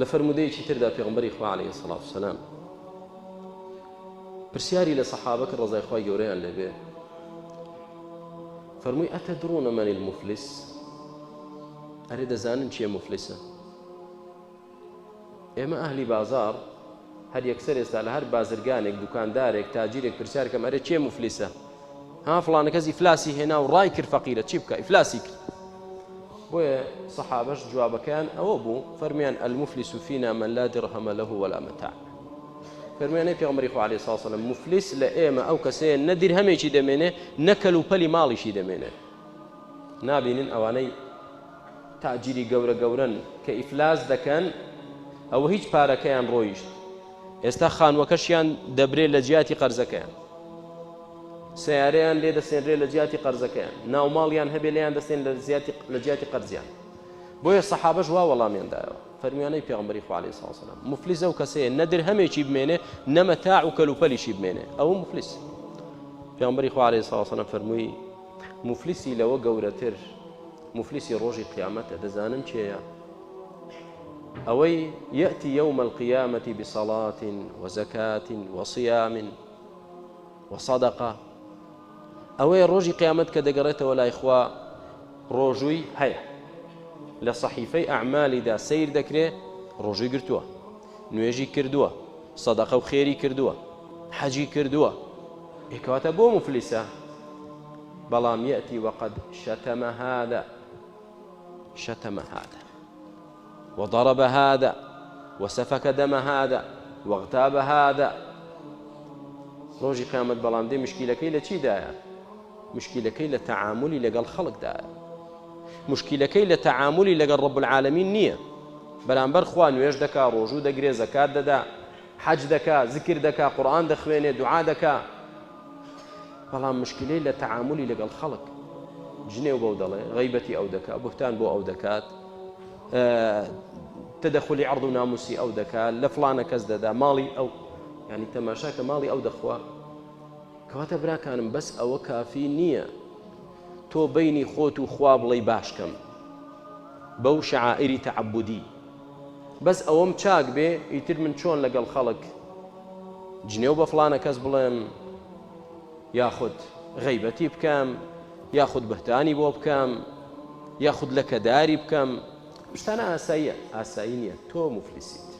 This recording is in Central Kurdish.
لفرمودەیەکی تردا پێغەمبەری خوا عەلەیهی سەڵات وسەلام پرسیاری لە سەحابە کرد ڕەزای خوای گەورەیان لێبێ فەرمووی ئەتەدڕونە مەنی الموفلیس ئەرێ دەزانن چییە موفلیسە ئێمە ئەهلی بازار هەر یەکسەر ئێستا لە هەر بازرگانێک دوکاندارێک تاجیرێک پرسیارکەم ئەرێ چییە موفلیسە ها فڵانە کەس ئیفلاسی هێنا و ڕای کرد فەقیرە چی بکە ئیفلاسی کرد بۆیە سەحابەش جوابەکەیان ئەوە بوو فەرمیان المفلیس فینا من لا درهم له ولا متاع فەرمیانەی پێغەمبەری خوا عەلەیهی سەڵات وسەلام موفلیس لە ئێمە ئەو کەسەیە نە دیرهەمێکی دەمێنێ نە کەلوپەلی ماڵیشی دەمێنێ نابینن ئەوانەی تاجیری گەورە گەورن کە ئیفلاس دەکەن ئەوە هیچ پارەکەیان ڕۆیشت ئێستا خانووەکەشیان دەبرێت لە جیاتی قەرزەکەیان سیارەیان لێ دەسێنرێت لە جیاتی قەرزەکەیان ناوماڵیان هەبێ لێیان دەستێن لە جیاتی قەرزیان بۆیە سەحابەش وا وەڵامیاندایەوە فەرمیانەی پێغەمبەری خوا عەلەیهی سەڵات وسەلام موفلیس ئەو کەسەیە نە درهەمێکی بمێنێ نە مەتاع و کەلوپەلیشی بمێنێ ئەوە موفلیس پێغەمبەری خوا عەلەیهی سەڵات وسەلام فەرمووی موفلیسی لەوە گەورەتر مفلسی ڕۆژی قیامەتە دەزانن چێیە ئەوەی یەأتی یەومە القیامەتی بصەڵات وزەکات وصیام وصەدەقە ئەوەیە ڕۆژی قیامەت کە دەگەڕێتەوە لای خوا ڕۆژووی هەیە لە سەحیفەی ئەعمالیدا سەیر دەکرێ ڕۆژووی گرتووە نوێژی کردووە سەدەقە و خێری کردووە حەجی کردووە ئێکەواتە بۆ مفلیسە بەڵام یەأتی وقد شتم هذا وضرب هذا وسفك دم هذا واغتاب هذا ڕۆژی قیامەت بەڵام دێ مشکیلەکەی لە چیدایە مشکیلەکەی لە تەعاملی لەگەڵ خەڵکدایە مشکیلەکەی لە تەعاملی لەگەڵ ڕەب العالەمین نییە بەرامبەر خوا نوێژ دەکا ڕۆژوو دەگرێ زەکات دەدا حەج دەکا زیکر دەکا قورئان دەخوێنێ دوعا دەکا بەڵام مشکلەی لە تەعاملی لەگەڵ خەڵک جنێو بەو دەڵێ غەیبەتی ئەو دەکا بوهتان بۆ ئەو دەکات تدخلی عرض و ناموسی ئەو دەکات لە فڵانە کەس دەدا ماڵی ئەو یعنی تەماشا کە ماڵی ئەو دەخوا کەواتە براکانم بەس ئەوە کافی نییە تۆ بەینی خۆت و خوا بڵێی باشکەم بەو شەعائری تەعەبودی بەس ئەوەم چاک بێ ئیتر من چۆن لەگەڵ خەڵک جنێو بە فڵانە کەس بڵێم یاخود غەیبەتی بکەم یاخود بەهتانی بۆ بکەم یاخود لەکەداری بکەم شتانە ئاساییە ئاسایی نییە تۆ مفلیسیت